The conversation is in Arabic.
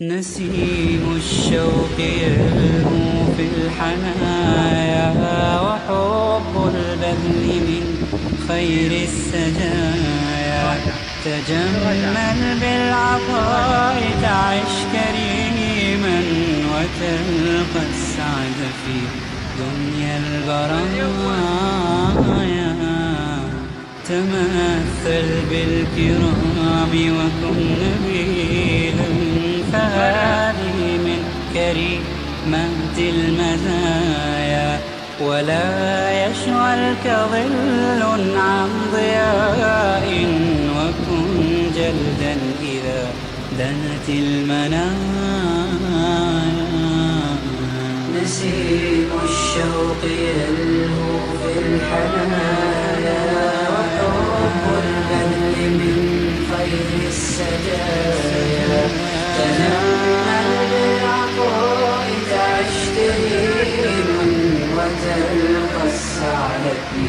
نسيم الشوق يلهو في الحنايا، وحب البذل من خير السجايا. تجمل بالعطاء تعش كريما، وتلقى السعد في دنيا البرايا. تمثل بالكرام وكن نبيلا، فهذه من كريمات المزايا. ولا يشغلك ظل عن ضياء، وكن جلدا إذا دنت المنايا. نسيم الشوق يلهو في الحنايا، وحب البذل من خير السجايا. تنمل بالعطاء تعش كريما، وتلقى السعد في